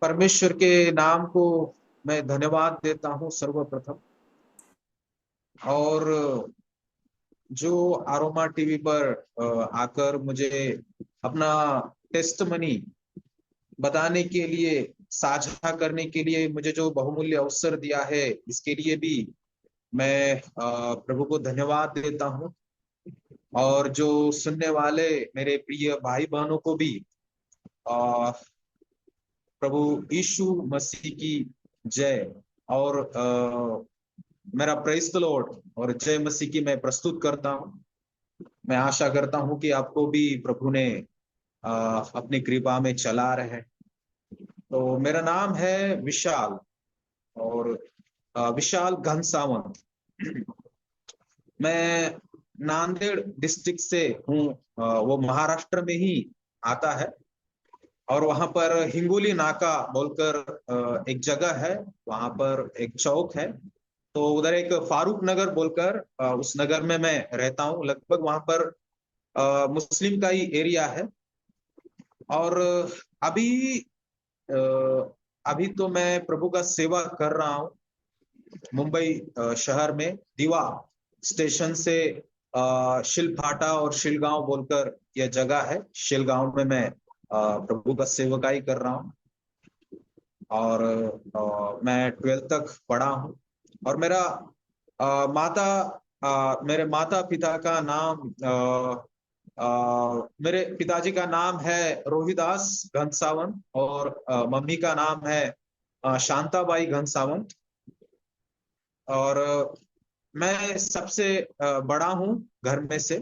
परमेश्वर के नाम को मैं धन्यवाद देता हूँ सर्वप्रथम। और जो आरोमा टीवी पर आकर मुझे अपना टेस्टमनी बताने के लिए, साझा करने के लिए मुझे जो बहुमूल्य अवसर दिया है, इसके लिए भी मैं प्रभु को धन्यवाद देता हूँ। और जो सुनने वाले मेरे प्रिय भाई बहनों को भी अ, प्रभु यीशु मसीह की जय और मेरा प्रेज द लॉर्ड और जय मसीह की मैं प्रस्तुत करता हूँ। मैं आशा करता हूँ कि आपको भी प्रभु ने अ, अपनी कृपा में चला रहे। तो मेरा नाम है विशाल, और विशाल घनसावंत। मैं नांदेड़ डिस्ट्रिक्ट से हूँ। वो महाराष्ट्र में ही आता है। और वहां पर हिंगोली नाका बोलकर एक जगह है, वहां पर एक चौक है। तो उधर एक फारूक नगर बोलकर उस नगर में मैं रहता हूँ। लगभग वहां पर मुस्लिम का ही एरिया है। और अभी अ, अभी तो मैं प्रभु का सेवा कर रहा हूँ मुंबई शहर में दीवा स्टेशन से शिलफाटा और शिलगांव बोलकर यह जगह है। शिलगांव में मैं प्रभु का सेवकाई कर रहा हूँ। और मैं 12th तक पढ़ा हूँ। और मेरा मेरे माता पिता का नाम मेरे पिताजी का नाम है रोहिदास घनसावंत, और मम्मी का नाम है शांताबाई घनसावंत। और मैं सबसे बड़ा हूँ घर में से।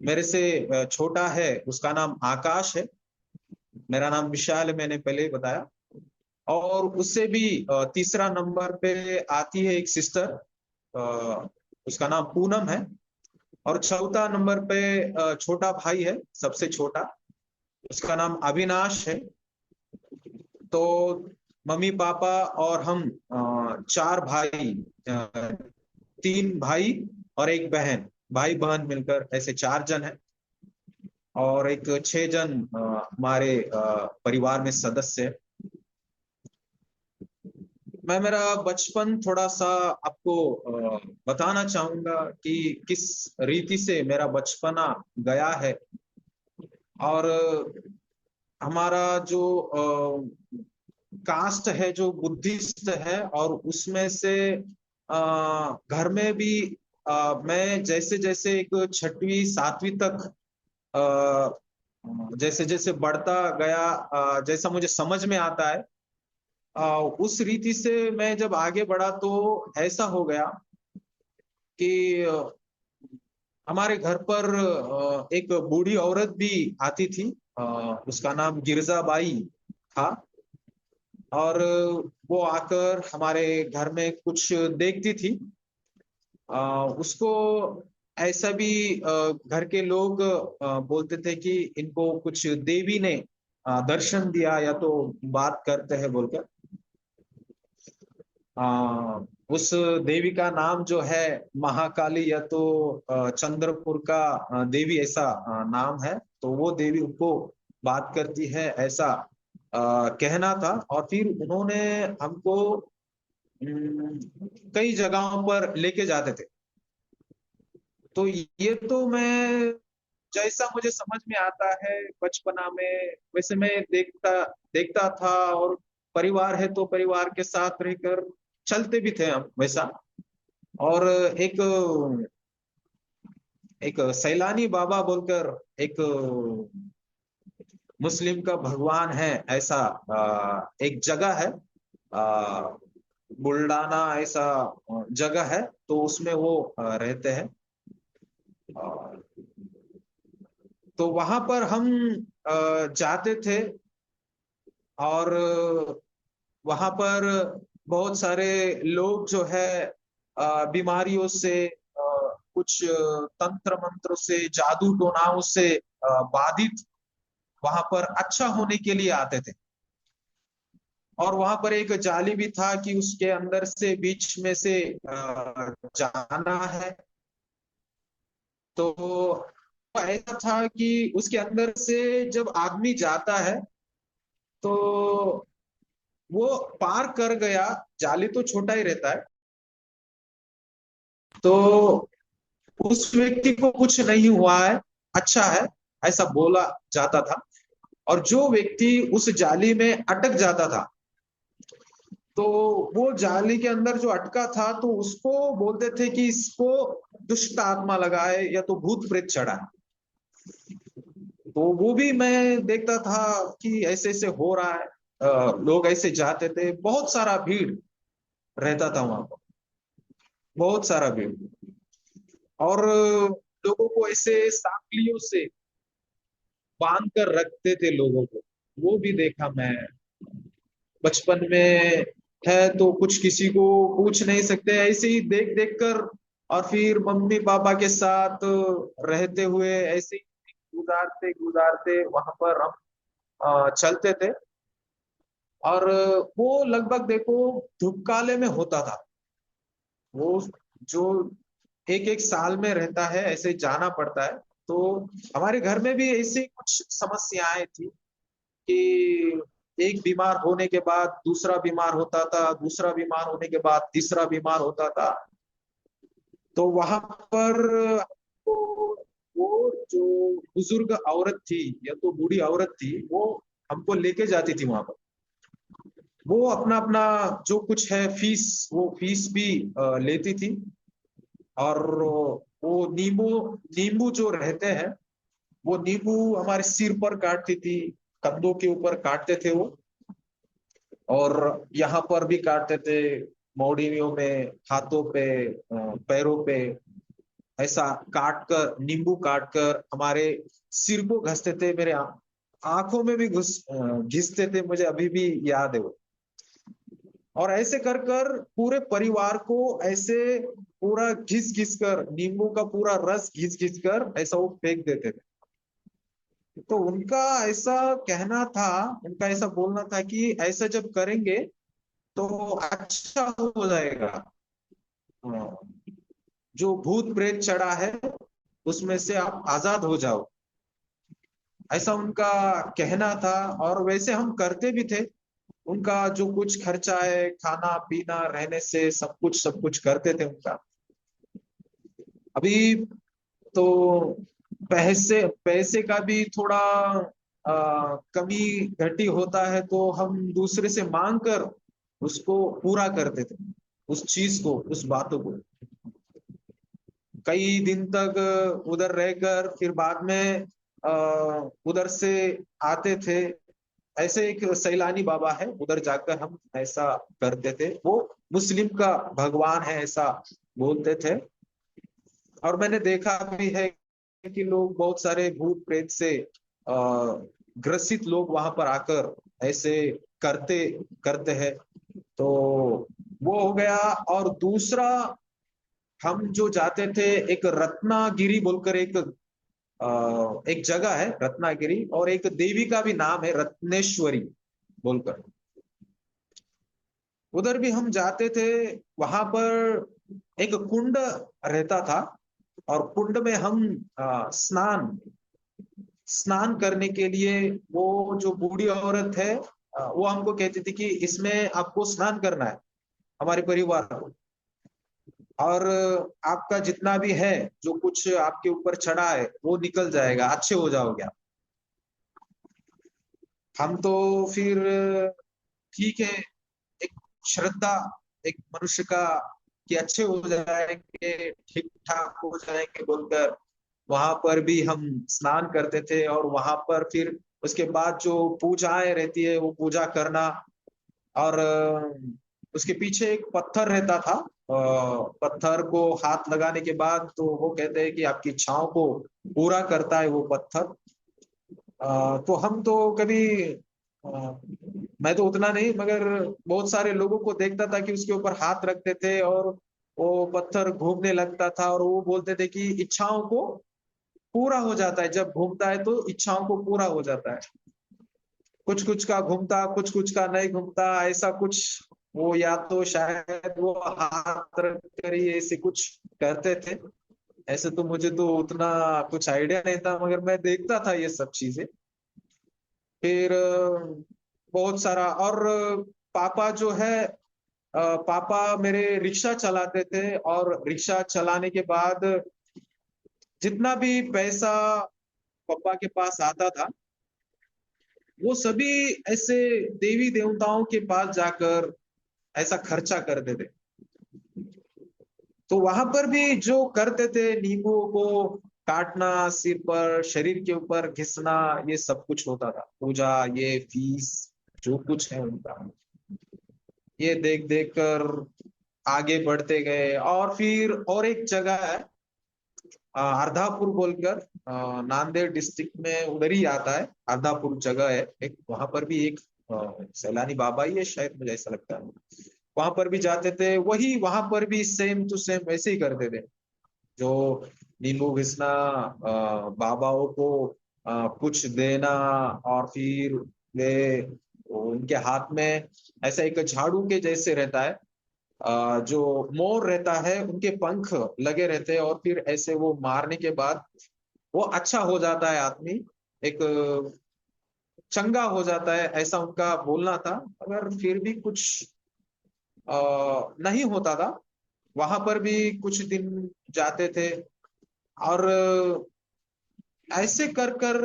मेरे से छोटा है, उसका नाम आकाश है। मेरा नाम विशाल है, मैंने पहले ही बताया। और उससे भी तीसरा नंबर पे आती है एक सिस्टर, उसका नाम पूनम है। और चौथा नंबर पे छोटा भाई है, सबसे छोटा, उसका नाम अविनाश है। तो मम्मी पापा और हम चार भाई, अ, तीन भाई और एक बहन, भाई बहन मिलकर ऐसे चार जन है। और एक छह जन हमारे परिवार में सदस्य है। मैं मेरा बचपन थोड़ा सा आपको बताना चाहूंगा कि किस रीति से मेरा बचपना गया है। और हमारा जो कास्ट है जो बुद्धिस्ट है, और उसमें से घर में भी मैं जैसे जैसे एक छठवीं सातवीं तक जैसे जैसे बढ़ता गया, जैसा मुझे समझ में आता है, उस रीति से मैं जब आगे बढ़ा तो ऐसा हो गया कि हमारे घर पर एक बूढ़ी औरत भी आती थी। अ, उसका नाम गिरजाबाई था। और वो आकर हमारे घर में कुछ देखती थी। उसको ऐसा भी घर के लोग बोलते थे कि इनको कुछ देवी ने दर्शन दिया, या तो बात करते हैं बोलकर। उस देवी का नाम जो है महाकाली, या तो चंद्रपुर का देवी, ऐसा नाम है। तो वो देवी उनको बात करती है, ऐसा कहना था। और फिर उन्होंने हमको कई जगहों पर लेके जाते थे। तो ये तो मैं, जैसा मुझे समझ में आता है बचपना में, वैसे मैं देखता देखता था। और परिवार है तो परिवार के साथ रहकर चलते भी थे हम वैसा। और एक एक सैलानी बाबा बोलकर एक मुस्लिम का भगवान है, ऐसा एक जगह है, बुल्डाना ऐसा जगह है। तो उसमें वो रहते हैं। तो वहां पर हम जाते थे। और वहां पर बहुत सारे लोग जो है बीमारियों से, कुछ तंत्र मंत्र से, जादू टोनाओं से बाधित वहां पर अच्छा होने के लिए आते थे। और वहां पर एक जाली भी था कि उसके अंदर से बीच में से जाना है। तो ऐसा था कि उसके अंदर से जब आदमी जाता है, तो वो पार कर गया। जाली तो छोटा ही रहता है। तो उस व्यक्ति को कुछ नहीं हुआ है, अच्छा है, ऐसा बोला जाता था। और जो व्यक्ति उस जाली में अटक जाता था, तो वो जाली के अंदर जो अटका था, तो उसको बोलते थे कि इसको दुष्ट आत्मा लगा है या तो भूत प्रेत चढ़ा है। तो वो भी मैं देखता था कि ऐसे ऐसे हो रहा है। लोग ऐसे जाते थे, बहुत सारा भीड़ रहता था वहां पर, बहुत सारा भीड़। और लोगों को ऐसे सांकलियों से बांध कर रखते थे लोगों को, वो भी देखा मैं बचपन में। है तो कुछ किसी को पूछ नहीं सकते, ऐसे ही देख देख कर। और फिर मम्मी पापा के साथ रहते हुए ऐसे ही गुजारते गुजारते वहां पर हम चलते थे। और वो लगभग देखो धूपकाले में होता था। वो जो एक एक साल में रहता है, ऐसे जाना पड़ता है। तो हमारे घर में भी ऐसी कुछ समस्याएं थी कि एक बीमार होने के बाद दूसरा बीमार होता था, दूसरा बीमार होने के बाद तीसरा बीमार होता था। तो वहां पर तो वो जो बुजुर्ग औरत थी या तो बूढ़ी औरत थी, वो हमको लेके जाती थी वहां पर। वो अपना अपना जो कुछ है फीस, वो फीस भी लेती थी। और वो नींबू नींबू जो रहते हैं, वो नींबू हमारे सिर पर काटती थी, कंधों के ऊपर काटते थे वो। और यहाँ पर भी काटते थे, मौड़ियों में, हाथों पे, पैरों पे, ऐसा काट कर, नींबू काट कर हमारे सिर को घसते थे। मेरे आंखों में भी घिसते थे, मुझे अभी भी याद है वो। और ऐसे कर कर पूरे परिवार को ऐसे पूरा घिस घिस कर, नींबू का पूरा रस घिस घिस कर ऐसा वो फेंक देते थे। तो उनका ऐसा कहना था, उनका ऐसा बोलना था कि ऐसा जब करेंगे तो अच्छा हो जाएगा। हाँ, जो भूत प्रेत चढ़ा है उसमें से आप आजाद हो जाओ, ऐसा उनका कहना था। और वैसे हम करते भी थे। उनका जो कुछ खर्चा है, खाना पीना रहने से सब कुछ करते थे उनका। अभी तो पैसे पैसे का भी थोड़ा कमी घटी होता है, तो हम दूसरे से मांग कर उसको पूरा करते थे, उस चीज को, उस बातों को। कई दिन तक उधर रहकर फिर बाद में उधर से आते थे। ऐसे एक सैलानी बाबा है, उधर जाकर हम ऐसा करते थे। वो मुस्लिम का भगवान है ऐसा बोलते थे। और मैंने देखा भी है कि लोग, बहुत सारे भूत प्रेत से ग्रसित लोग वहां पर आकर ऐसे करते करते हैं। तो वो हो गया। और दूसरा, हम जो जाते थे, एक रत्नागिरी बोलकर एक जगह है रत्नागिरी, और एक देवी का भी नाम है रत्नेश्वरी बोलकर। उधर भी हम जाते थे। वहां पर एक कुंड रहता था, और कुंड में हम स्नान स्नान करने के लिए, वो जो बूढ़ी औरत है, वो हमको कहती थी कि इसमें आपको स्नान करना है, हमारे परिवार को। और आपका जितना भी है, जो कुछ आपके ऊपर चढ़ा है, वो निकल जाएगा, अच्छे हो जाओगे आप। हम तो फिर ठीक है, एक श्रद्धा, एक मनुष्य का, कि अच्छे हो जाएंगे, ठीक ठाक हो जाएंगे बोलकर वहां पर भी हम स्नान करते थे। और वहां पर फिर उसके बाद जो पूजाएं रहती है, वो पूजा करना। और उसके पीछे एक पत्थर रहता था। पत्थर को हाथ लगाने के बाद तो वो कहते हैं कि आपकी इच्छाओं को पूरा करता है वो पत्थर। तो हम तो कभी, अ, मैं तो उतना नहीं, मगर बहुत सारे लोगों को देखता था कि उसके ऊपर हाथ रखते थे और वो पत्थर घूमने लगता था। और वो बोलते थे कि इच्छाओं को पूरा हो जाता है, जब घूमता है तो इच्छाओं को पूरा हो जाता है। कुछ कुछ का घूमता, कुछ कुछ का नहीं घूमता, ऐसा कुछ। वो या तो शायद वो हाथ रख कर ही ऐसे कुछ करते थे। ऐसे तो मुझे तो उतना कुछ आइडिया नहीं था, मगर मैं देखता था ये सब चीजें। फिर बहुत सारा। और पापा जो है, पापा मेरे रिक्शा चलाते थे, और रिक्शा चलाने के बाद जितना भी पैसा पापा के पास आता था, वो सभी ऐसे देवी देवताओं के पास जाकर ऐसा खर्चा करते थे। तो वहां पर भी जो करते थे, नींबुओं को काटना, सिर पर शरीर के ऊपर घिसना, ये सब कुछ होता था। पूजा, ये फीस, जो कुछ है उनका, ये देख देख कर आगे बढ़ते गए। और फिर और एक जगह है, अर्धापुर बोलकर, नांदेड़ डिस्ट्रिक्ट में उधर ही आता है। अर्धापुर जगह है एक, वहां पर भी एक सैलानी बाबा ही है शायद, मुझे ऐसा लगता है। वहां पर भी जाते थे, वही वहां पर भी सेम टू सेम वैसे ही करते थे। जो नींबू घिसना, बाबाओं को कुछ देना, और फिर वे उनके हाथ में ऐसा एक झाड़ू के जैसे रहता है, जो मोर रहता है, उनके पंख लगे रहते हैं, और फिर ऐसे वो मारने के बाद वो अच्छा हो जाता है आदमी, एक चंगा हो जाता है, ऐसा उनका बोलना था। अगर फिर भी कुछ नहीं होता था, वहां पर भी कुछ दिन जाते थे। और ऐसे कर कर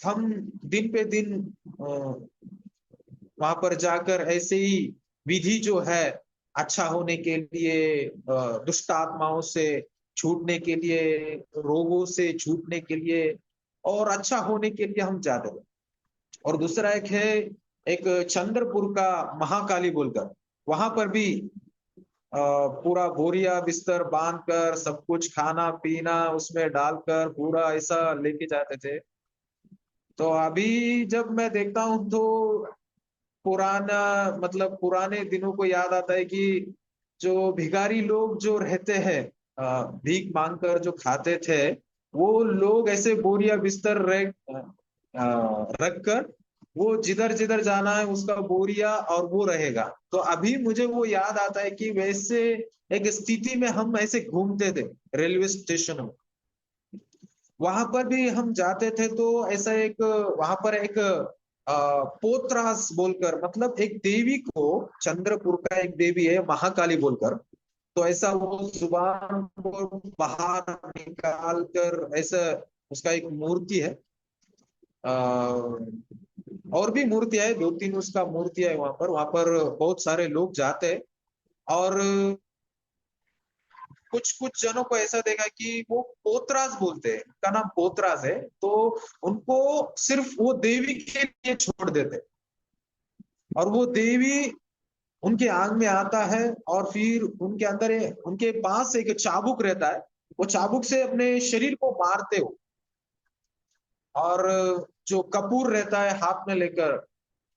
हम दिन पे दिन वहां पर जाकर ऐसे ही विधि जो है, अच्छा होने के लिए, दुष्ट आत्माओं से छूटने के लिए, रोगों से छूटने के लिए, और अच्छा होने के लिए हम जाते थे। और दूसरा एक है, एक चंद्रपुर का महाकाली बोलकर, वहां पर भी पूरा बोरिया बिस्तर बांध कर, सब कुछ खाना पीना उसमें डालकर पूरा ऐसा लेके जाते थे। तो अभी जब मैं देखता हूँ तो पुराना, मतलब पुराने दिनों को याद आता है कि जो भिखारी लोग जो रहते हैं, भीख मांग कर जो खाते थे, वो लोग ऐसे बोरिया बिस्तर रख कर, वो जिधर जिधर जाना है उसका बोरिया और वो रहेगा। तो अभी मुझे वो याद आता है कि वैसे एक स्थिति में हम ऐसे घूमते थे रेलवे स्टेशन में। वहां पर भी हम जाते थे तो ऐसा एक, वहां पर एक पोतरास बोलकर, मतलब एक देवी को, चंद्रपुर का एक देवी है महाकाली बोलकर। तो ऐसा वो जुबान को बाहर निकाल कर ऐसा, उसका एक मूर्ति है। और भी मूर्तियां है, दो तीन उसका मूर्तियां है वहां पर बहुत सारे लोग जाते हैं। और कुछ कुछ जनों को ऐसा देखा कि वो पोतराज बोलते हैं, उनका नाम पोतराज है। तो उनको सिर्फ वो देवी के लिए छोड़ देते, और वो देवी उनके आंग में आता है, और फिर उनके अंदर उनके पास एक चाबुक रहता है, वो चाबुक से अपने शरीर को मारते हो। और जो कपूर रहता है हाथ में लेकर,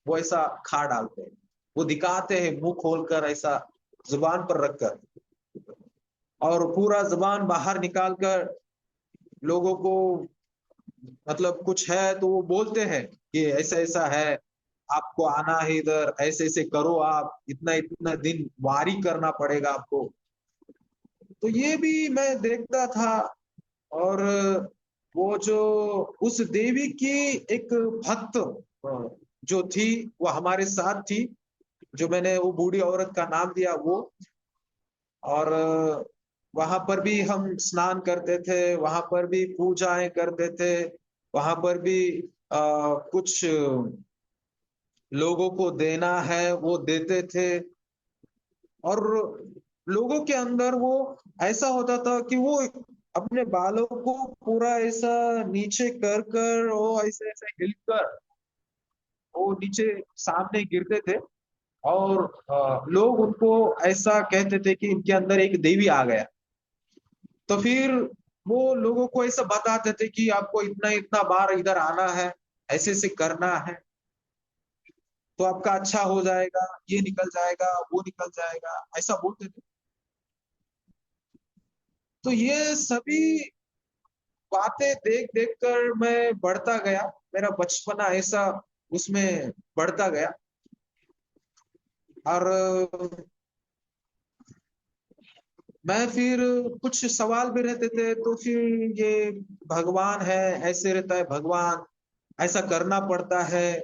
वो ऐसा खा डालते हैं। वो दिखाते हैं मुंह खोलकर ऐसा, जुबान पर रखकर, और पूरा जुबान बाहर निकाल कर लोगों को, मतलब कुछ है तो वो बोलते हैं कि ऐसा ऐसा है, आपको आना है इधर, ऐसे ऐसे करो, आप इतना इतना दिन वारी करना पड़ेगा आपको। तो ये भी मैं देखता था। और वो जो उस देवी की एक भक्त जो थी, वो हमारे साथ थी, जो मैंने वो बूढ़ी औरत का नाम दिया वो। और वहां पर भी हम स्नान करते थे, वहां पर भी पूजाएं करते थे, वहां पर भी कुछ लोगों को देना है वो देते थे। और लोगों के अंदर वो ऐसा होता था कि वो अपने बालों को पूरा ऐसा नीचे कर कर, वो ऐसे ऐसे हिलकर वो नीचे सामने गिरते थे। और लोग उनको ऐसा कहते थे कि इनके अंदर एक देवी आ गया। तो फिर वो लोगों को ऐसा बताते थे कि आपको इतना इतना बार इधर आना है, ऐसे ऐसे करना है, तो आपका अच्छा हो जाएगा, ये निकल जाएगा, वो निकल जाएगा, ऐसा बोलते थे। तो ये सभी बातें देख देख कर मैं बढ़ता गया, मेरा बचपना ऐसा उसमें बढ़ता गया। और मैं फिर कुछ सवाल भी रहते थे, तो फिर ये भगवान है, ऐसे रहता है भगवान, ऐसा करना पड़ता है।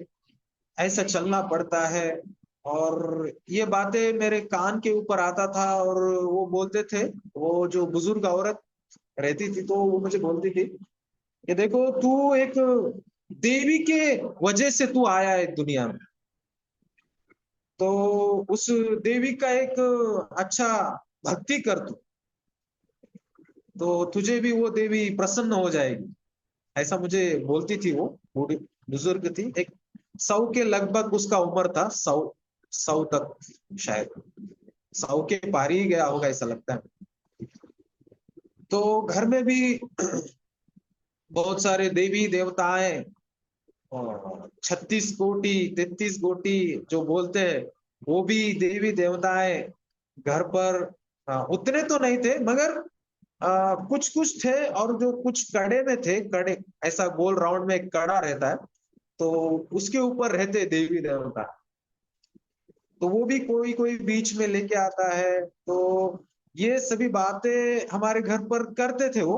ऐसा चलना पड़ता है। और ये बातें मेरे कान के ऊपर आता था, और वो बोलते थे, वो जो बुजुर्ग औरत रहती थी, तो वो मुझे बोलती थी कि देखो, तू एक देवी के वजह से तू आया है दुनिया में, तो उस देवी का एक अच्छा भक्ति कर तू, तो तुझे भी वो देवी प्रसन्न हो जाएगी। ऐसा मुझे बोलती थी वो बूढ़ी बुजुर्ग थी, एक 100 के लगभग उसका उम्र था, 100 तक शायद, 100 के पार ही गया होगा ऐसा लगता है। तो घर में भी बहुत सारे देवी देवताएं, और 36 कोटि 33 कोटि जो बोलते हैं, वो भी देवी देवताएं घर पर उतने तो नहीं थे, मगर कुछ कुछ थे, और जो कुछ कड़े में थे, कड़े ऐसा गोल राउंड में एक कड़ा रहता है, तो उसके ऊपर रहते देवी देवता, तो वो भी कोई कोई बीच में लेके आता है। तो ये सभी बातें हमारे घर पर करते थे वो।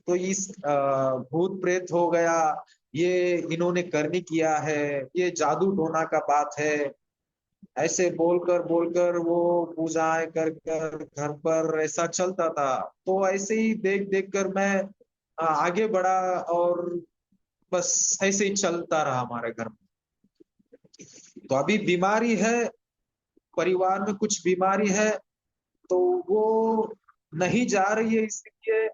तो इस भूत प्रेत हो गया, ये इन्होंने करनी किया है, ये जादू टोना का बात है, ऐसे बोलकर बोलकर वो पूजाएं कर कर घर पर ऐसा चलता था। तो ऐसे ही देख देख कर मैं आगे बढ़ा, और बस ऐसे ही चलता रहा हमारे घर में। तो अभी बीमारी है, परिवार में कुछ बीमारी है, तो वो नहीं जा रही है, इसलिए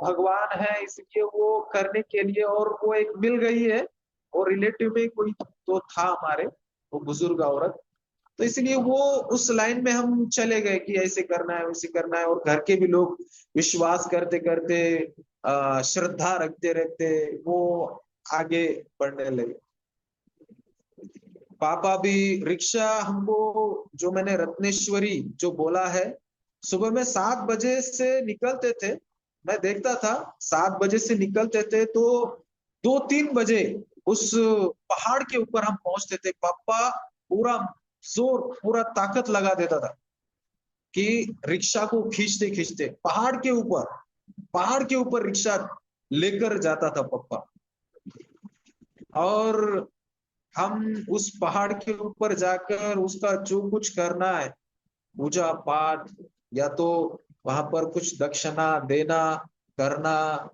भगवान है इसलिए वो करने के लिए, और वो एक मिल गई है, और रिलेटिव में कोई तो था हमारे, वो बुजुर्ग औरत, तो इसलिए वो उस लाइन में हम चले गए कि ऐसे करना है वैसे करना है, और घर के भी लोग विश्वास करते करते, श्रद्धा रखते रखते वो आगे बढ़ने लगे। पापा भी रिक्शा हमको, जो मैंने रत्नेश्वरी जो बोला है, सुबह में 7 बजे से निकलते थे। मैं देखता था 7 बजे से निकलते थे, तो 2-3 बजे उस पहाड़ के ऊपर हम पहुंचते थे। पापा पूरा जोर, पूरा ताकत लगा देता था कि रिक्शा को खींचते खींचते पहाड़ के ऊपर रिक्शा लेकर जाता था पापा। और हम उस पहाड़ के ऊपर जाकर उसका जो कुछ करना है, पूजा पाठ, या तो वहां पर कुछ दक्षिणा देना, करना,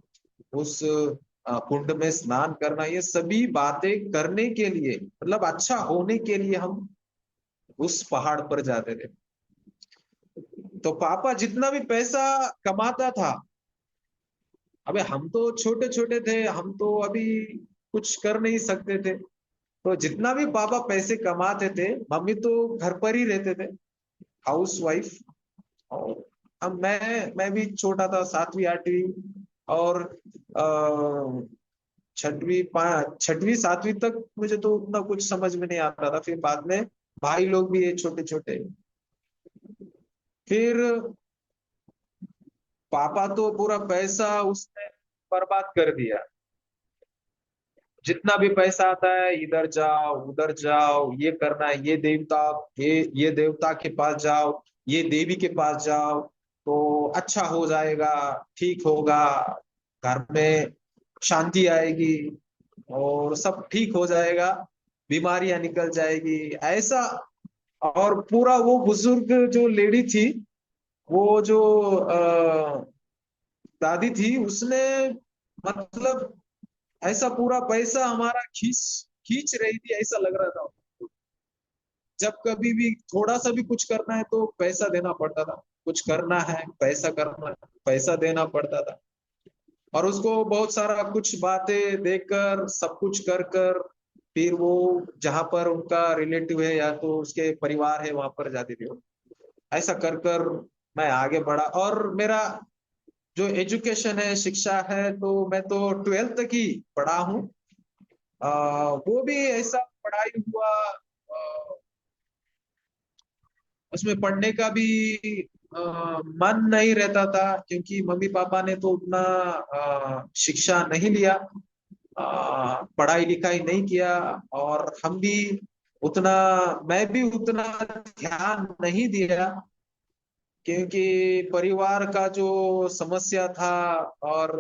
उस कुंड में स्नान करना, ये सभी बातें करने के लिए, मतलब अच्छा होने के लिए हम उस पहाड़ पर जाते थे। तो पापा जितना भी पैसा कमाता था, अबे हम तो छोटे छोटे थे, हम तो अभी कुछ कर नहीं सकते थे, तो जितना भी पापा पैसे कमाते थे, मम्मी तो घर पर ही रहते थे, हाउस वाइफ। और अब मैं भी छोटा था, 7वीं 8वीं, और छठवीं 7वीं तक मुझे तो उतना कुछ समझ में नहीं आता था। फिर बाद में भाई लोग भी ये छोटे छोटे, फिर पापा तो पूरा पैसा उसने बर्बाद कर दिया। जितना भी पैसा आता है, इधर जाओ उधर जाओ, ये करना है, ये देवता, ये देवता के पास जाओ, ये देवी के पास जाओ, तो अच्छा हो जाएगा, ठीक होगा, घर में शांति आएगी, और सब ठीक हो जाएगा, बीमारियां निकल जाएगी, ऐसा। और पूरा वो बुजुर्ग जो लेडी थी, वो जो दादी थी, उसने मतलब ऐसा पूरा पैसा हमारा खींच खींच रही थी, ऐसा लग रहा था। जब कभी भी थोड़ा सा भी कुछ करना है तो पैसा देना पड़ता था, कुछ करना है पैसा करना, पैसा देना पड़ता था। और उसको बहुत सारा कुछ बातें देकर, सब कुछ कर कर, फिर वो जहां पर उनका रिलेटिव है या तो उसके परिवार है, वहां पर जाती थी वो। ऐसा कर कर मैं आगे बढ़ा, और मेरा जो एजुकेशन है, शिक्षा है, तो मैं तो 12th तक ही पढ़ा हूँ। वो भी ऐसा पढ़ाई हुआ, उसमें पढ़ने का भी मन नहीं रहता था, क्योंकि मम्मी पापा ने तो उतना शिक्षा नहीं लिया, पढ़ाई लिखाई नहीं किया, और हम भी उतना, मैं भी उतना ध्यान नहीं दिया, क्योंकि परिवार का जो समस्या था, और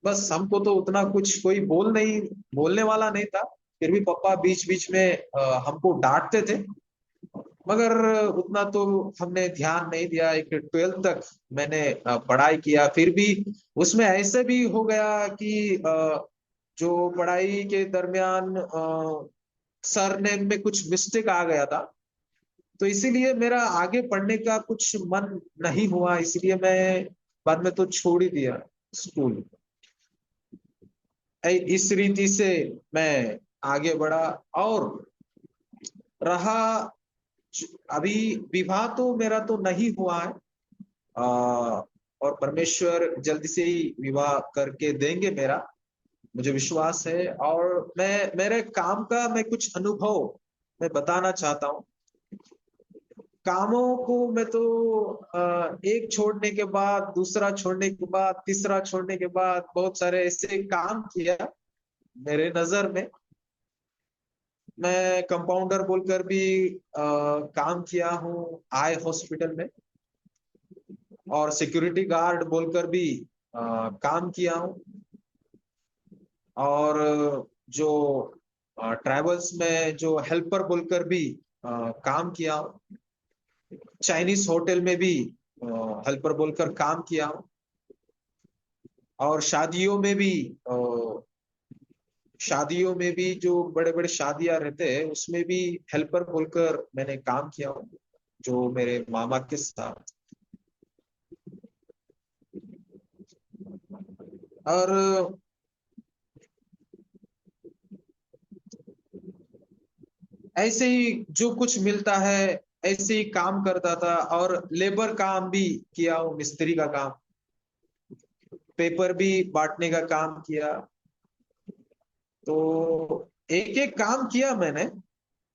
बस हमको तो उतना कुछ कोई बोलने वाला नहीं था। फिर भी पापा बीच बीच में हमको डांटते थे, मगर उतना तो हमने ध्यान नहीं दिया। एक 12th तक मैंने पढ़ाई किया, फिर भी उसमें ऐसे भी हो गया कि जो पढ़ाई के दरमियान सरनेम में कुछ मिस्टेक आ गया था, तो इसीलिए मेरा आगे पढ़ने का कुछ मन नहीं हुआ, इसलिए मैं बाद में तो छोड़ ही दिया स्कूल। इस रीति से मैं आगे बढ़ा। और रहा, अभी विवाह तो मेरा तो नहीं हुआ है, और परमेश्वर जल्दी से ही विवाह करके देंगे मेरा, मुझे विश्वास है। और मैं मेरे काम का मैं कुछ अनुभव मैं बताना चाहता हूँ। कामों को मैं तो एक छोड़ने के बाद, दूसरा छोड़ने के बाद, तीसरा छोड़ने के बाद बहुत सारे ऐसे काम किया मेरे नजर में। मैं कंपाउंडर बोलकर भी काम किया हूँ आई हॉस्पिटल में, और सिक्योरिटी गार्ड बोलकर भी काम किया हूँ, और जो ट्रैवल्स में जो हेल्पर बोलकर भी काम किया हूँ। चाइनीज होटल में भी हेल्पर बोलकर काम किया हूँ, और शादियों में भी जो बड़े बड़े शादियां रहते हैं उसमें भी हेल्पर बोलकर मैंने काम किया हूँ, जो मेरे मामा के साथ। और ऐसे ही जो कुछ मिलता है ऐसे ही काम करता था, और लेबर काम भी किया हूँ, मिस्त्री का काम, पेपर भी बांटने का काम किया। तो एक एक काम किया मैंने,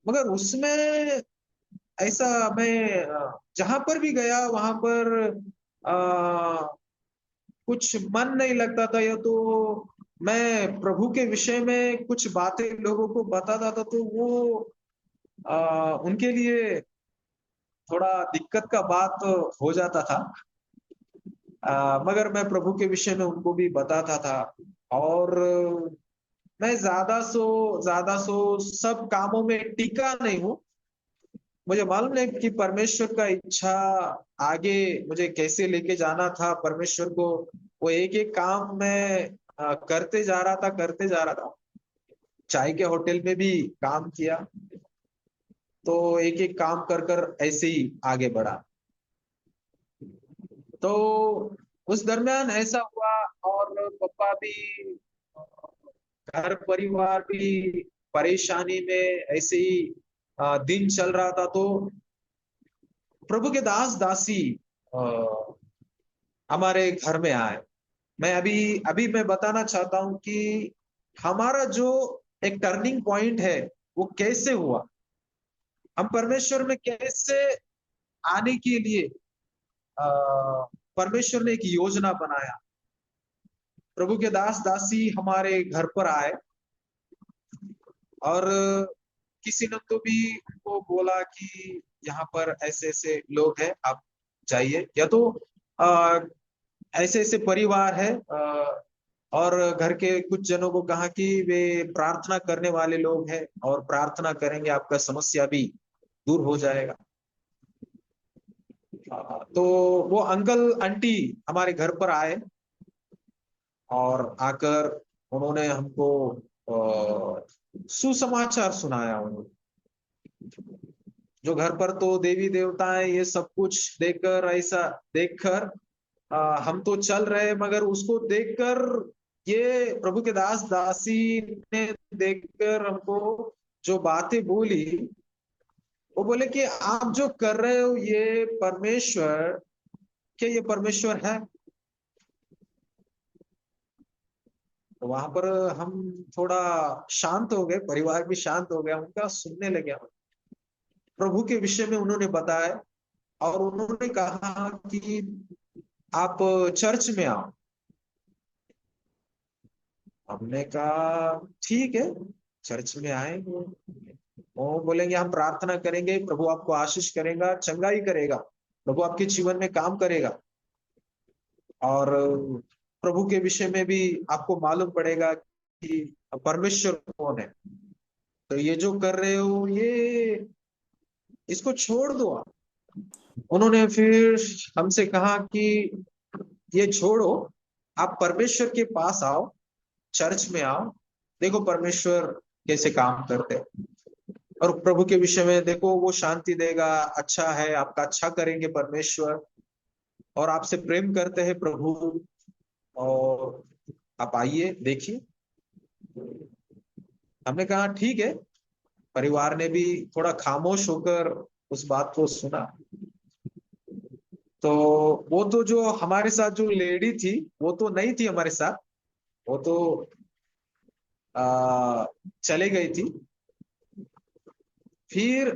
मगर उसमें ऐसा मैं जहां पर भी गया वहां पर आ, कुछ मन नहीं लगता था, या तो मैं प्रभु के विषय में कुछ बातें लोगों को बताता था तो वो उनके लिए थोड़ा दिक्कत का बात हो जाता था। मगर मैं प्रभु के विषय में उनको भी बताता था। और मैं ज्यादा सो सब कामों में टिका नहीं हूँ। मुझे मालूम है कि परमेश्वर का इच्छा आगे मुझे कैसे लेके जाना था, परमेश्वर को वो एक एक काम मैं करते जा रहा था। चाय के होटल में भी काम किया, तो एक एक काम कर कर ऐसे ही आगे बढ़ा। तो उस दरमियान ऐसा हुआ, और पापा भी, घर परिवार भी परेशानी में ऐसे ही दिन चल रहा था। तो प्रभु के दास दासी अ, हमारे घर में आए। मैं अभी अभी मैं बताना चाहता हूं कि हमारा जो एक टर्निंग पॉइंट है वो कैसे हुआ, हम परमेश्वर में कैसे आने के लिए अ, परमेश्वर ने एक योजना बनाया। प्रभु के दास दासी हमारे घर पर आए, और किसी ने तो भी उनको बोला कि यहाँ पर ऐसे ऐसे लोग हैं, आप जाइए, या तो अ, ऐसे ऐसे परिवार है, और घर के कुछ जनों को कहा कि वे प्रार्थना करने वाले लोग हैं और प्रार्थना करेंगे, आपका समस्या भी दूर हो जाएगा। तो वो अंकल आंटी हमारे घर पर आए, और आकर उन्होंने हमको सुसमाचार सुनाया। उन्होंने जो घर पर तो देवी देवताएं ये सब कुछ देखकर, ऐसा देखकर हम तो चल रहे, मगर उसको देखकर ये प्रभु के दास दासी ने देखकर हमको जो बातें बोली, वो बोले कि आप जो कर रहे हो ये परमेश्वर, क्या ये परमेश्वर है? तो वहां पर हम थोड़ा शांत हो गए, परिवार भी शांत हो गया, उनका सुनने लगे। प्रभु के विषय में उन्होंने बताया, और उन्होंने कहा कि आप चर्च में आओ। हमने कहा ठीक है, चर्च में आएंगे। वो बोलेंगे हम प्रार्थना करेंगे, प्रभु आपको आशीष करेगा, चंगाई करेगा, प्रभु आपके जीवन में काम करेगा, और प्रभु के विषय में भी आपको मालूम पड़ेगा कि परमेश्वर कौन है। तो ये जो कर रहे हो ये इसको छोड़ दो आप। उन्होंने फिर हमसे कहा कि ये छोड़ो, आप परमेश्वर के पास आओ, चर्च में आओ, देखो परमेश्वर कैसे काम करते हैं, और प्रभु के विषय में देखो, वो शांति देगा, अच्छा है, आपका अच्छा करेंगे परमेश्वर, और आपसे प्रेम करते हैं प्रभु। और आप आइए देखिए। हमने कहा ठीक है। परिवार ने भी थोड़ा खामोश होकर उस बात को सुना। तो वो तो जो हमारे साथ जो लेडी थी, वो तो नहीं थी हमारे साथ, वो तो आ, चले गई थी। फिर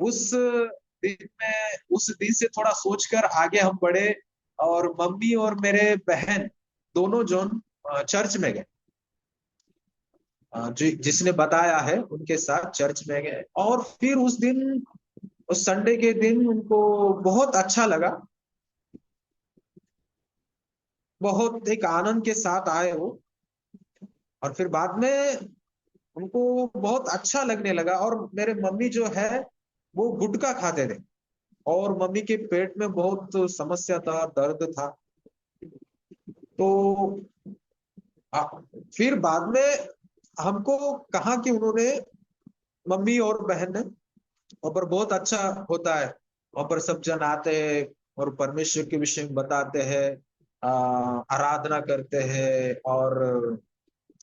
उस दिन में, उस दिन से थोड़ा सोचकर आगे हम बढ़े, और मम्मी और मेरे बहन दोनों जन चर्च में गए। जिसने बताया है उनके साथ चर्च में गए, और फिर उस दिन, उस संडे के दिन उनको बहुत अच्छा लगा, बहुत एक आनंद के साथ आए वो। और फिर बाद में उनको बहुत अच्छा लगने लगा। और मेरे मम्मी जो है वो गुटखा खाते थे, और मम्मी के पेट में बहुत समस्या था, दर्द था। तो आ, फिर बाद में हमको कहा कि उन्होंने, मम्मी और बहन ने, वहाँ पर बहुत अच्छा होता है, वहाँ पर सब जन आते हैं और परमेश्वर के विषय में बताते हैं, आराधना करते हैं, और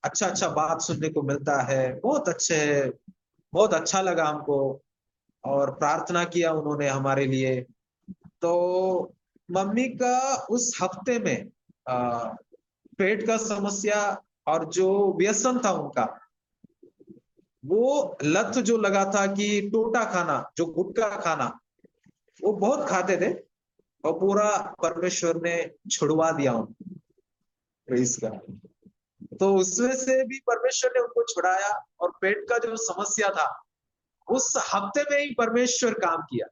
अच्छा अच्छा बात सुनने को मिलता है, बहुत अच्छे, बहुत अच्छा लगा हमको। और प्रार्थना किया उन्होंने हमारे लिए। तो मम्मी का उस हफ्ते में आ, पेट का समस्या और जो व्यसन था उनका, वो लत जो लगा था कि टोटा खाना, जो गुटखा खाना, वो बहुत खाते थे, और पूरा परमेश्वर ने छुड़वा दिया उनको। Praise God. तो उसमें से भी परमेश्वर ने उनको छुड़ाया, और पेट का जो समस्या था, उस हफ्ते में ही परमेश्वर काम किया।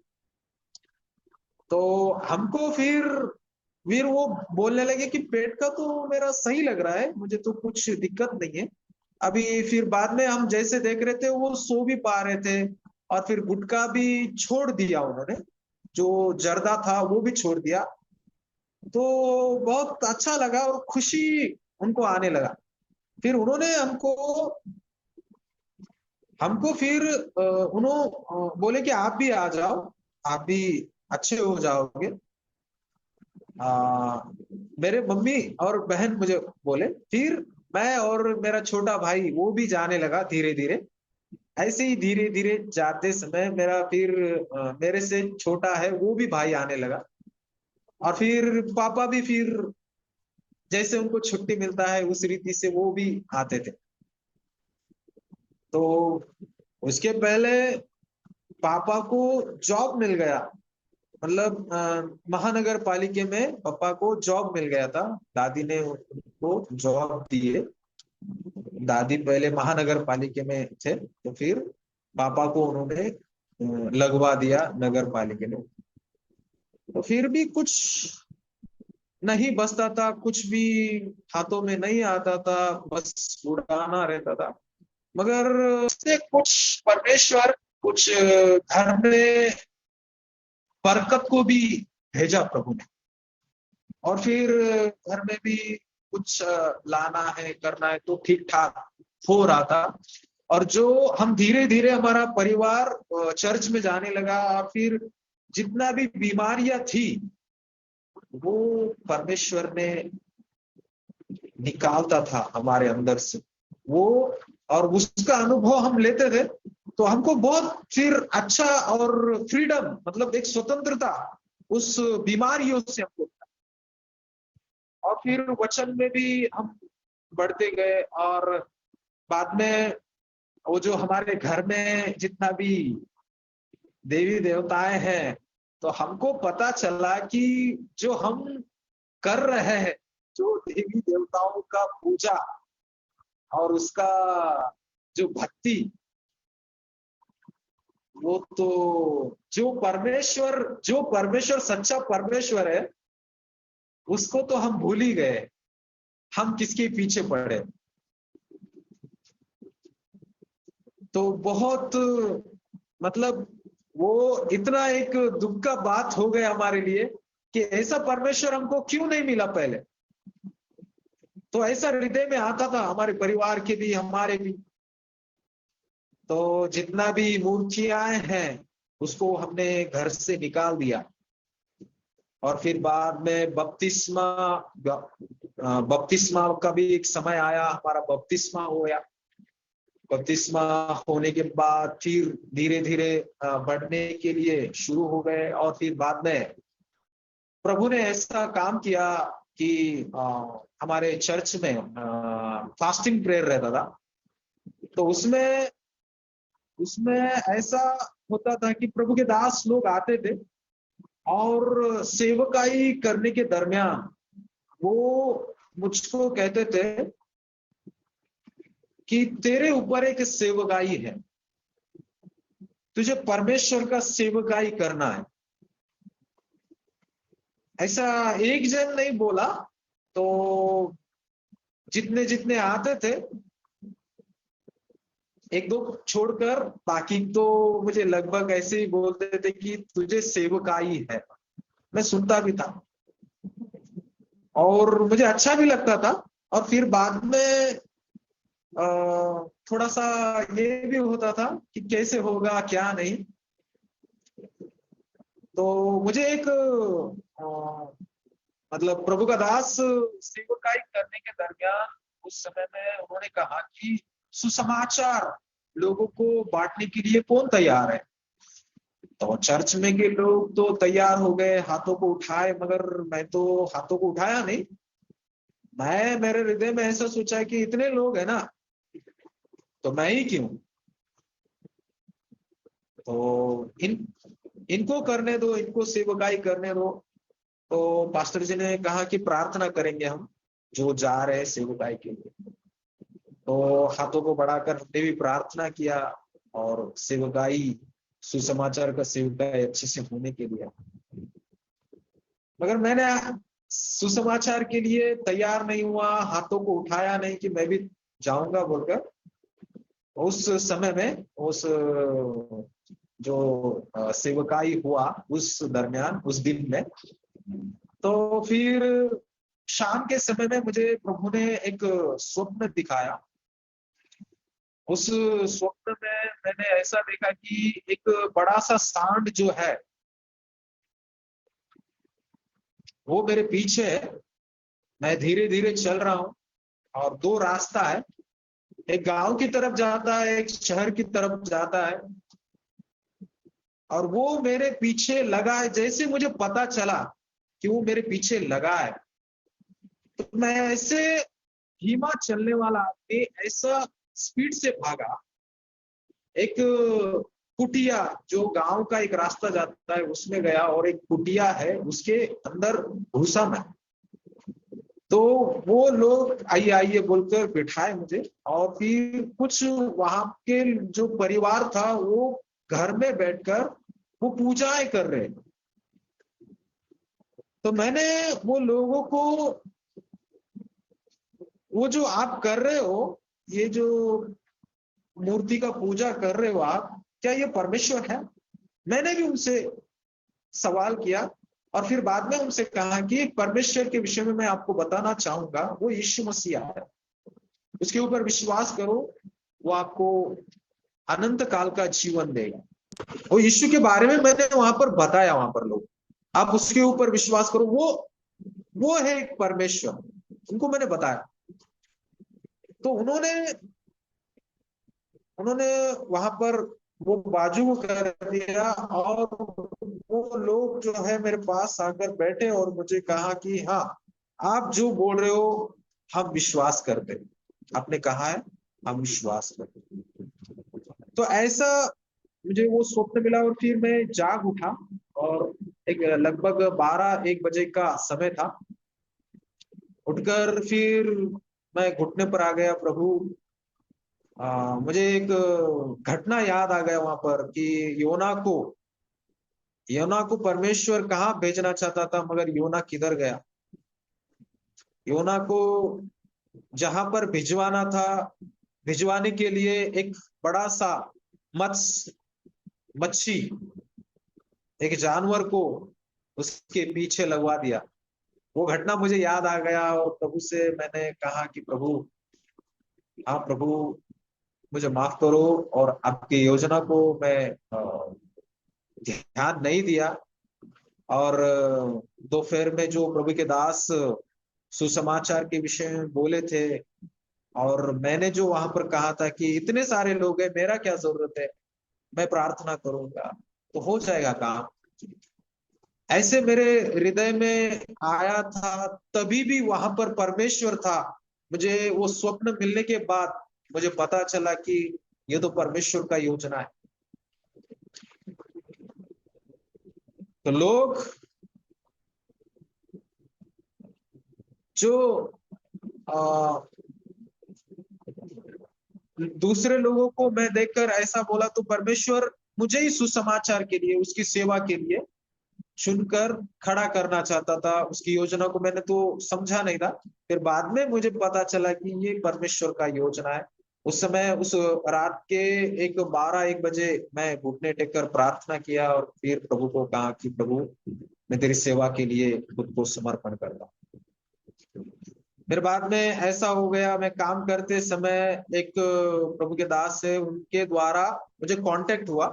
तो हमको फिर वो बोलने लगे कि पेट का तो मेरा सही लग रहा है, मुझे तो कुछ दिक्कत नहीं है अभी। फिर बाद में हम जैसे देख रहे थे वो सो भी पा रहे थे, और फिर गुटखा भी छोड़ दिया उन्होंने, जो जर्दा था वो भी छोड़ दिया। तो बहुत अच्छा लगा और खुशी उनको आने लगा। फिर उन्होंने हमको हमको फिर उन्होंने बोले कि आप भी आ जाओ, आप भी अच्छे हो जाओगे। आ, मेरे मम्मी और बहन मुझे बोले। फिर मैं और मेरा छोटा भाई वो भी जाने लगा धीरे धीरे। ऐसे ही धीरे धीरे जाते समय मेरा फिर मेरे से छोटा है वो भी भाई आने लगा। और फिर पापा भी फिर जैसे उनको छुट्टी मिलता है उस रीति से वो भी आते थे। तो उसके पहले पापा को जॉब मिल गया, मतलब महानगर पालिका में पापा को जॉब मिल गया था। दादी ने उनको जॉब दिए। दादी पहले महानगर पालिका में थे, तो फिर पापा को उन्होंने लगवा दिया नगर पालिका में। तो फिर भी कुछ नहीं बचता था, कुछ भी हाथों में नहीं आता था, बस उड़ाना रहता था। मगर से कुछ परमेश्वर, कुछ घर में बरकत को भी भेजा प्रभु ने। और फिर घर में भी कुछ लाना है, करना है, तो ठीक ठाक हो रहा था। और जो हम धीरे धीरे हमारा परिवार चर्च में जाने लगा, और फिर जितना भी बीमारियां थी वो परमेश्वर ने निकालता था हमारे अंदर से वो, और उसका अनुभव हम लेते थे। तो हमको बहुत फिर अच्छा और फ्रीडम, मतलब एक स्वतंत्रता उस बीमारियों से हमको। और फिर वचन में भी हम बढ़ते गए। और बाद में वो जो हमारे घर में जितना भी देवी देवताएं हैं, तो हमको पता चला कि जो हम कर रहे हैं, जो देवी देवताओं का पूजा और उसका जो भक्ति, वो तो जो परमेश्वर सच्चा परमेश्वर है, उसको तो हम भूल ही गए। हम किसके पीछे पड़े। तो बहुत मतलब वो इतना एक दुख का बात हो गया हमारे लिए कि ऐसा परमेश्वर हमको क्यों नहीं मिला पहले। तो ऐसा हृदय में आता था हमारे परिवार के भी, हमारे भी। तो जितना भी मूर्तियां हैं उसको हमने घर से निकाल दिया। और फिर बाद में बपतिस्मा का भी एक समय आया, हमारा बपतिस्मा हो गया। बपतिस्मा होने के बाद फिर धीरे धीरे बढ़ने के लिए शुरू हो गए। और फिर बाद में प्रभु ने ऐसा काम किया कि हमारे चर्च में फास्टिंग प्रेयर रहता था। तो उसमें उसमें ऐसा होता था कि प्रभु के दास लोग आते थे और सेवकाई करने के दरमियान वो मुझको कहते थे कि तेरे ऊपर एक सेवकाई है, तुझे परमेश्वर का सेवकाई करना है। ऐसा एक जन नहीं बोला, तो जितने जितने आते थे, एक दो छोड़कर बाकी तो मुझे लगभग ऐसे ही बोलते थे कि तुझे सेवकाई है। मैं सुनता भी था और मुझे अच्छा भी लगता था। और फिर बाद में थोड़ा सा ये भी होता था कि कैसे होगा क्या नहीं। तो मुझे एक मतलब प्रभु का दास सेवकाई करने के दरमियान उस समय में उन्होंने कहा कि सुसमाचार लोगों को बांटने के लिए कौन तैयार है। तो चर्च में के लोग तो तैयार हो गए, हाथों को उठाए, मगर मैं तो हाथों को उठाया नहीं। मैं मेरे हृदय में ऐसा सोचा कि इतने लोग हैं ना, तो मैं ही क्यों। तो इनको करने दो, इनको सेवकाई करने दो। तो पास्टर जी ने कहा कि प्रार्थना करेंगे हम जो जा रहे हैं सेवकाई के लिए। तो हाथों को बढ़ाकर हमने भी प्रार्थना किया और सेवकाई, सुसमाचार का सेवकाई अच्छे से होने के लिए। मगर मैंने सुसमाचार के लिए तैयार नहीं हुआ, हाथों को उठाया नहीं कि मैं भी जाऊंगा बोलकर। उस समय में उस जो सेवकाई हुआ उस दरमियान, उस दिन में, तो फिर शाम के समय में मुझे प्रभु ने एक स्वप्न दिखाया। उस स्वप्न में मैंने ऐसा देखा कि एक बड़ा सा सांड जो है वो मेरे पीछे है। मैं धीरे धीरे चल रहा हूँ और दो रास्ता है, एक गांव की तरफ जाता है, एक शहर की तरफ जाता है। और वो मेरे पीछे लगा है। जैसे मुझे पता चला कि वो मेरे पीछे लगा है, तो मैं ऐसे धीमा चलने वाला आदमी ऐसा स्पीड से भागा। एक कुटिया, जो गांव का एक रास्ता जाता है उसमें गया, और एक कुटिया है उसके अंदर घुसा मैं। तो वो लोग आइए आइए बोलकर बिठाए मुझे। और फिर कुछ वहां के जो परिवार था वो घर में बैठकर वो पूजाएं कर रहे। तो मैंने वो लोगों को, वो जो आप कर रहे हो, ये जो मूर्ति का पूजा कर रहे हो आप, क्या ये परमेश्वर है? मैंने भी उनसे सवाल किया। और फिर बाद में उनसे कहा कि परमेश्वर के विषय में मैं आपको बताना चाहूंगा, वो यीशु मसीह है, उसके ऊपर विश्वास करो, वो आपको अनंत काल का जीवन देगा। वो यीशु के बारे में मैंने वहां पर बताया, वहां पर लोग, आप उसके ऊपर विश्वास करो, वो है एक परमेश्वर। उनको मैंने बताया। तो उन्होंने उन्होंने वहां पर वो बाजू को कर दिया, और वो लोग जो है मेरे पास आकर बैठे और मुझे कहा कि हाँ, आप जो बोल रहे हो हम विश्वास करते हैं। आपने कहा है, हम विश्वास करते हैं। तो ऐसा मुझे वो स्वप्न मिला और फिर मैं जाग उठा। और एक लगभग 12-1 बजे का समय था। उठकर फिर मैं घुटने पर आ गया। प्रभु, मुझे एक घटना याद आ गया वहां पर कि योना को योना को परमेश्वर कहाँ भेजना चाहता था, मगर योना किधर गया। योना को जहां पर भिजवाना था भिजवाने के लिए एक बड़ा सा मत्स्य मच्छी, एक जानवर को उसके पीछे लगवा दिया। वो घटना मुझे याद आ गया और प्रभु से मैंने कहा कि प्रभु, हाँ प्रभु, मुझे माफ करो, और आपकी योजना को मैं ध्यान नहीं दिया। और दोपहर में जो प्रभु के दास सुसमाचार के विषय में बोले थे, और मैंने जो वहां पर कहा था कि इतने सारे लोग हैं, मेरा क्या जरूरत है, मैं प्रार्थना करूंगा तो हो जाएगा काम, ऐसे मेरे हृदय में आया था। तभी भी वहां पर परमेश्वर था। मुझे वो स्वप्न मिलने के बाद मुझे पता चला कि ये तो परमेश्वर का योजना है। तो लोग जो आ, दूसरे लोगों को मैं देखकर ऐसा बोला, तो परमेश्वर मुझे ही सुसमाचार के लिए, उसकी सेवा के लिए चुनकर खड़ा करना चाहता था। उसकी योजना को मैंने तो समझा नहीं था, फिर बाद में मुझे पता चला कि ये परमेश्वर का योजना है। उस समय, उस रात के 1 बजे मैं घुटने टेक कर प्रार्थना किया और फिर प्रभु को कहा कि प्रभु, मैं तेरी सेवा के लिए खुद को समर्पण करता हूँ। फिर बाद में ऐसा हो गया, मैं काम करते समय एक प्रभु के दास से, उनके द्वारा मुझे कांटेक्ट हुआ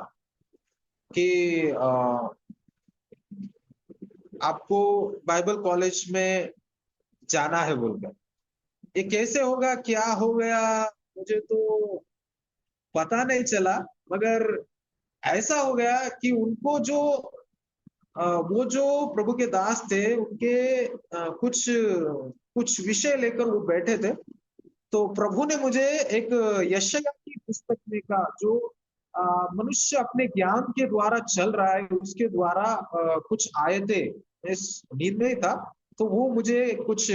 कि आपको बाइबल कॉलेज में जाना है बोलकर। ये कैसे होगा, क्या हो गया, मुझे तो पता नहीं चला, मगर ऐसा हो गया कि उनको जो वो जो प्रभु के दास थे, उनके कुछ कुछ विषय लेकर वो बैठे थे। तो प्रभु ने मुझे एक यशायाह की पुस्तक में का, जो मनुष्य अपने ज्ञान के द्वारा चल रहा है, उसके द्वारा कुछ आयतें, इस नींद में ही था, तो वो मुझे कुछ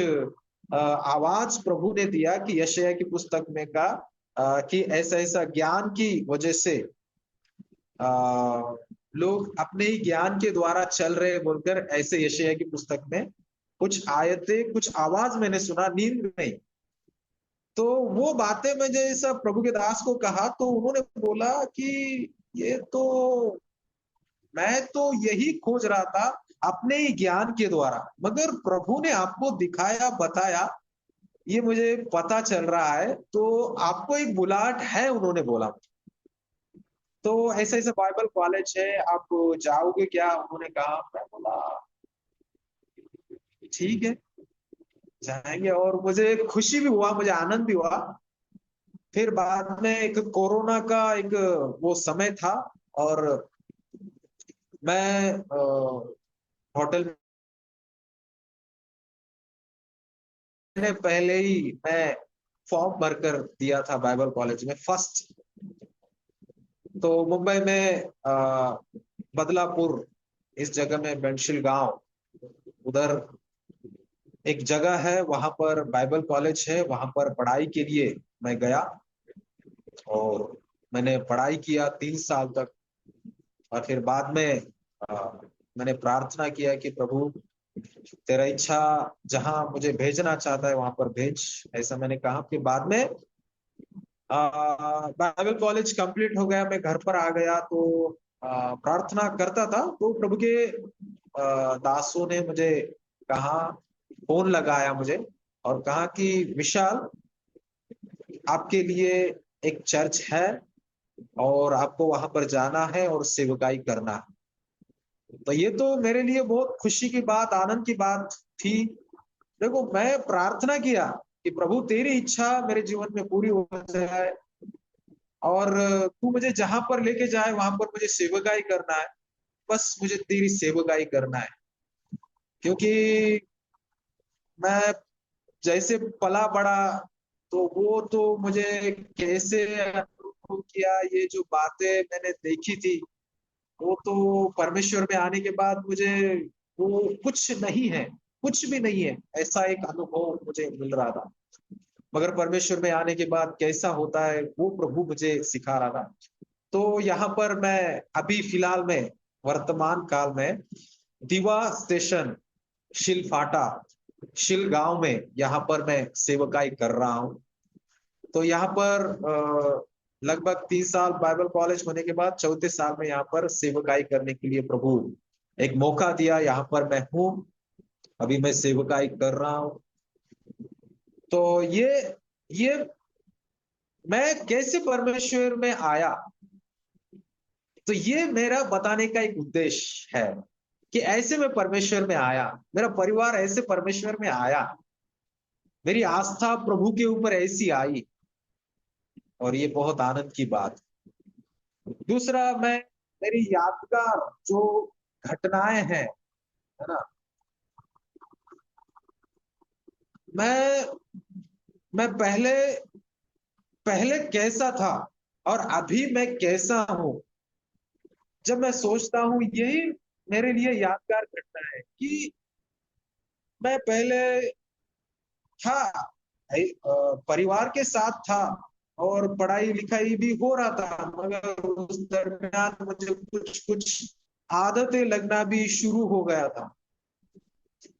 आवाज प्रभु ने दिया कि यशायाह की पुस्तक में का कि ऐसा ऐसा ज्ञान की वजह से आ, लोग अपने ही ज्ञान के द्वारा चल रहे हैं बोलकर, ऐसे यशायाह की पुस्तक में कुछ आयतें, कुछ आवाज मैंने सुना, नींद में नहीं। तो वो बातें मैं जैसा प्रभु के दास को कहा, तो उन्होंने बोला कि ये तो, मैं तो यही खोज रहा था अपने ही ज्ञान के द्वारा, मगर प्रभु ने आपको दिखाया, बताया, ये मुझे पता चल रहा है, तो आपको एक बुलाहट है, उन्होंने बोला। तो ऐसा ऐसा बाइबल कॉलेज है, आप जाओगे क्या, उन्होंने कहा। मैं बोला ठीक है, जाएंगे। और मुझे खुशी भी हुआ, मुझे आनंद भी हुआ। फिर बाद में एक कोरोना का एक वो समय था, और मैं होटल में पहले ही मैं फॉर्म भरकर दिया था बाइबल कॉलेज में फर्स्ट। तो मुंबई में बदलापुर, इस जगह में बेंशिल गांव, उधर एक जगह है, वहां पर बाइबल कॉलेज है, वहां पर पढ़ाई के लिए मैं गया। और मैंने पढ़ाई किया 3 साल तक। और फिर बाद में मैंने प्रार्थना किया कि प्रभु, तेरा इच्छा, जहां मुझे भेजना चाहता है वहां पर भेज, ऐसा मैंने कहा। फिर बाद में बाइबल कॉलेज कंप्लीट हो गया, मैं घर पर आ गया। तो प्रार्थना करता था, तो प्रभु के दासों ने मुझे कहा, फोन लगाया मुझे और कहा कि विशाल, आपके लिए एक चर्च है और आपको वहां पर जाना है और सेवकाई करना है। तो ये तो मेरे लिए बहुत खुशी की बात, आनंद की बात थी। देखो, मैं प्रार्थना किया कि प्रभु, तेरी इच्छा मेरे जीवन में पूरी हो जाए, और तू मुझे जहां पर लेके जाए वहां पर मुझे सेवकाई करना है। बस मुझे तेरी सेवकाई करना है। क्योंकि मैं जैसे पला बड़ा, तो वो तो मुझे कैसे अनुभव किया, ये जो बातें मैंने देखी थी, वो तो परमेश्वर में आने के बाद मुझे वो कुछ नहीं है, कुछ भी नहीं है, ऐसा एक अनुभव मुझे मिल रहा था। मगर परमेश्वर में आने के बाद कैसा होता है, वो प्रभु मुझे सिखा रहा था। तो यहाँ पर मैं अभी फिलहाल में, वर्तमान काल में, दीवा स्टेशन, शिल फाटा, शिल गांव में, यहाँ पर मैं सेवकाई कर रहा हूँ। तो यहाँ पर लगभग 3 साल बाइबल कॉलेज होने के बाद चौथे साल में यहाँ पर सेवकाई करने के लिए प्रभु एक मौका दिया। यहाँ पर मैं हूँ, अभी मैं सेवकाई कर रहा हूँ। तो ये मैं कैसे परमेश्वर में आया, तो ये मेरा बताने का एक उद्देश्य है कि ऐसे में परमेश्वर में आया, मेरा परिवार ऐसे परमेश्वर में आया, मेरी आस्था प्रभु के ऊपर ऐसी आई, और ये बहुत आनंद की बात। दूसरा, मैं मेरी यादगार जो घटनाएं हैं, है ना, मैं मैं पहले पहले कैसा था और अभी मैं कैसा हूं, जब मैं सोचता हूं, यही मेरे लिए यादगार घटना है कि मैं पहले था, परिवार के साथ था और पढ़ाई लिखाई भी हो रहा था, मगर उस दरमियान मुझे कुछ कुछ आदतें लगना भी शुरू हो गया था,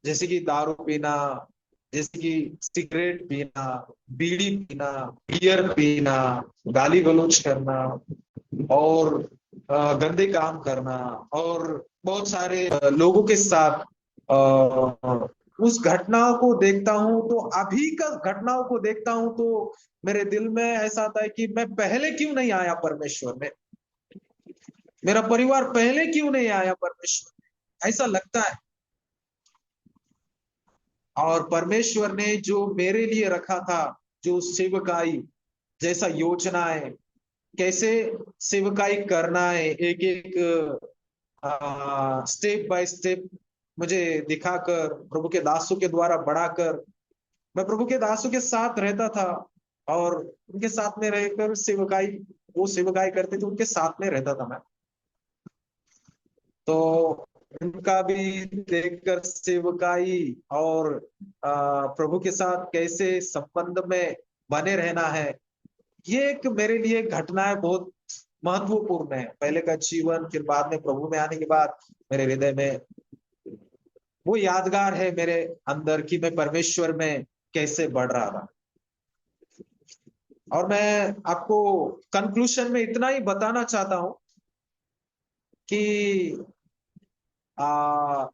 जैसे कि दारू पीना, जैसे कि सिगरेट पीना, बीड़ी पीना, बियर पीना, गाली गलौज करना, और गंदे काम करना, और बहुत सारे लोगों के साथ उस घटनाओं को देखता हूं, तो अभी का घटनाओं को देखता हूं तो मेरे दिल में ऐसा आता है कि मैं पहले क्यों नहीं आया परमेश्वर में, मेरा परिवार पहले क्यों नहीं आया परमेश्वर में, ऐसा लगता है। और परमेश्वर ने जो मेरे लिए रखा था, जो सेवकाई जैसा योजनाएं, कैसे सेवकाई करना है, एक एक स्टेप बाय स्टेप मुझे दिखाकर, प्रभु के दासों के द्वारा बढ़ाकर, मैं प्रभु के दासों के साथ रहता था और उनके साथ में रहकर सेवकाई, वो सेवकाई करते थे, उनके साथ में रहता था मैं। तो उनका भी देखकर सेवकाई और प्रभु के साथ कैसे संबंध में बने रहना है, ये एक मेरे लिए घटना है, बहुत महत्वपूर्ण है। पहले का जीवन, फिर बाद में प्रभु में आने के बाद मेरे हृदय में वो यादगार है मेरे अंदर कि मैं परमेश्वर में कैसे बढ़ रहा था। और मैं आपको कंक्लूशन में इतना ही बताना चाहता हूं कि आ,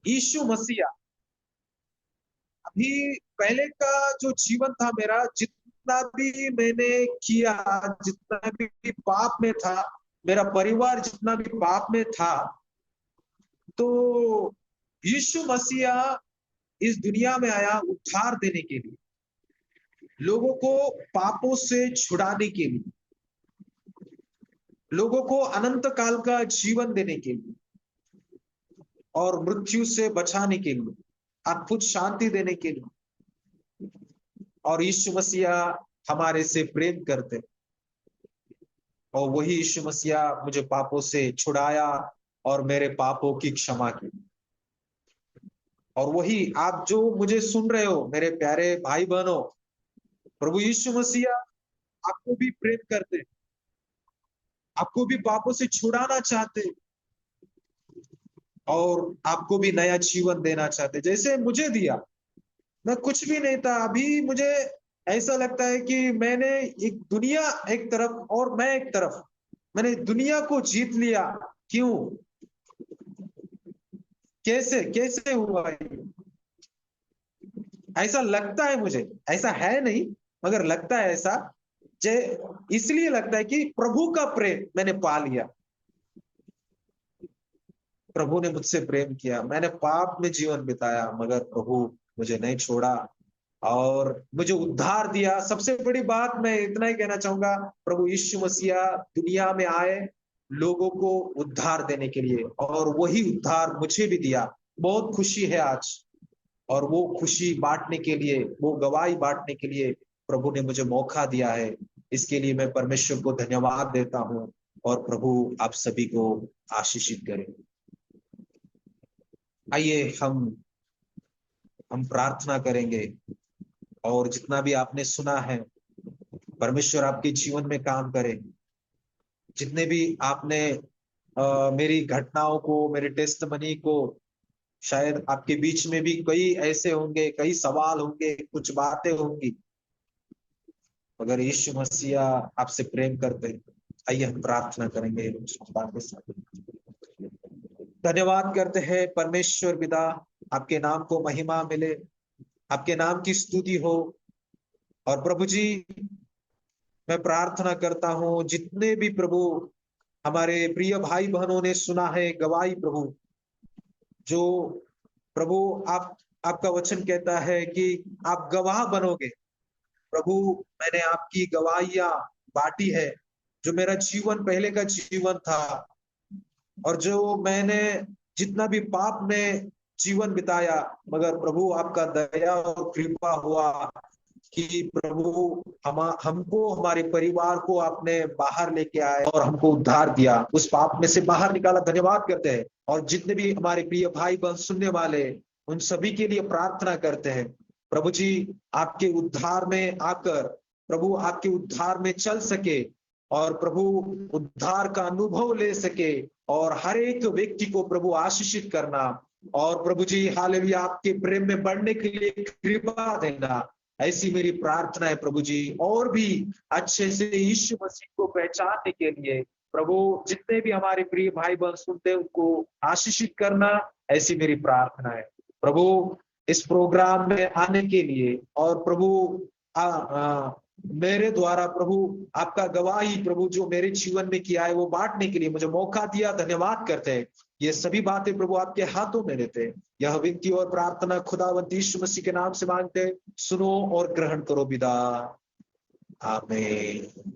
यीशु मसीहा, अभी पहले का जो जीवन था मेरा, जितना भी मैंने किया, जितना भी पाप में था, मेरा परिवार जितना भी पाप में था, तो यीशु मसीहा इस दुनिया में आया उद्धार देने के लिए, लोगों को पापों से छुड़ाने के लिए, लोगों को अनंत काल का जीवन देने के लिए, और मृत्यु से बचाने के लिए, अद्भुत शांति देने के लिए। और यीशु मसीहा हमारे से प्रेम करते, और वही यीशु मसीहा मुझे पापों से छुड़ाया और मेरे पापों की क्षमा की। और वही आप जो मुझे सुन रहे हो, मेरे प्यारे भाई बहनों, प्रभु यीशु मसीहा आपको भी प्रेम करते, आपको भी पापों से छुड़ाना चाहते, और आपको भी नया जीवन देना चाहते, जैसे मुझे दिया। मैं कुछ भी नहीं था, अभी मुझे ऐसा लगता है कि मैंने एक दुनिया एक तरफ और मैं एक तरफ, मैंने दुनिया को जीत लिया। क्यों, कैसे कैसे हुआ ये? ऐसा लगता है मुझे, ऐसा है नहीं, मगर लगता है ऐसा। जय, इसलिए लगता है कि प्रभु का प्रेम मैंने पा लिया, प्रभु ने मुझसे प्रेम किया, मैंने पाप में जीवन बिताया, मगर प्रभु मुझे नहीं छोड़ा और मुझे उद्धार दिया। सबसे बड़ी बात मैं इतना ही कहना चाहूंगा, प्रभु यीशु मसीहा दुनिया में आए लोगों को उद्धार देने के लिए, और वही उद्धार मुझे भी दिया। बहुत खुशी है आज, और वो खुशी बांटने के लिए, वो गवाही बांटने के लिए प्रभु ने मुझे मौका दिया है। इसके लिए मैं परमेश्वर को धन्यवाद देता हूँ, और प्रभु आप सभी को आशीषित करे। आइए हम प्रार्थना करेंगे, और जितना भी आपने सुना है, परमेश्वर आपके जीवन में काम करे। जितने भी आपने मेरी घटनाओं को, मेरे टेस्टमनी को, शायद आपके बीच में भी कई ऐसे होंगे, कई सवाल होंगे, कुछ बातें होंगी, अगर यीशु मसीह आपसे प्रेम करते हैं, आइए हम प्रार्थना करेंगे के साथ। धन्यवाद करते हैं परमेश्वर पिता, आपके नाम को महिमा मिले, आपके नाम की स्तुति हो। और प्रभु जी, मैं प्रार्थना करता हूँ जितने भी प्रभु हमारे प्रिय भाई बहनों ने सुना है गवाही प्रभु, जो प्रभु आपका वचन कहता है कि आप गवाह बनोगे प्रभु। मैंने आपकी गवाहियां बांटी है, जो मेरा जीवन पहले का जीवन था, और जो मैंने जितना भी पाप में जीवन बिताया, मगर प्रभु आपका दया और कृपा हुआ कि प्रभु हमको, हमारे परिवार को आपने बाहर लेके आए और हमको उद्धार दिया, उस पाप में से बाहर निकाला। धन्यवाद करते हैं। और जितने भी हमारे प्रिय भाई बहन सुनने वाले, उन सभी के लिए प्रार्थना करते हैं प्रभु जी, आपके उद्धार में आकर प्रभु आपके उद्धार में चल सके, और प्रभु उद्धार का अनुभव ले सके, और हर एक व्यक्ति को प्रभु आशीषित करना। और प्रभु जी हालेलुया, आपके प्रेम में बढ़ने के लिए कृपा देना, ऐसी मेरी प्रार्थना है प्रभु जी। और भी अच्छे से यीशु मसीह को पहचानने के लिए प्रभु, जितने भी हमारे प्रिय भाई बहन सुनते हैं उनको आशीषित करना, ऐसी मेरी प्रार्थना है प्रभु। इस प्रोग्राम में आने के लिए, और प्रभु मेरे द्वारा प्रभु आपका गवाही प्रभु जो मेरे जीवन में किया है वो बांटने के लिए मुझे मौका दिया, धन्यवाद करते हैं। ये सभी बातें प्रभु आपके हाथों में रहते हैं। यह विनती और प्रार्थना खुदावंद यीशु मसीह के नाम से मांगते हैं, सुनो और ग्रहण करो पिता, आमीन।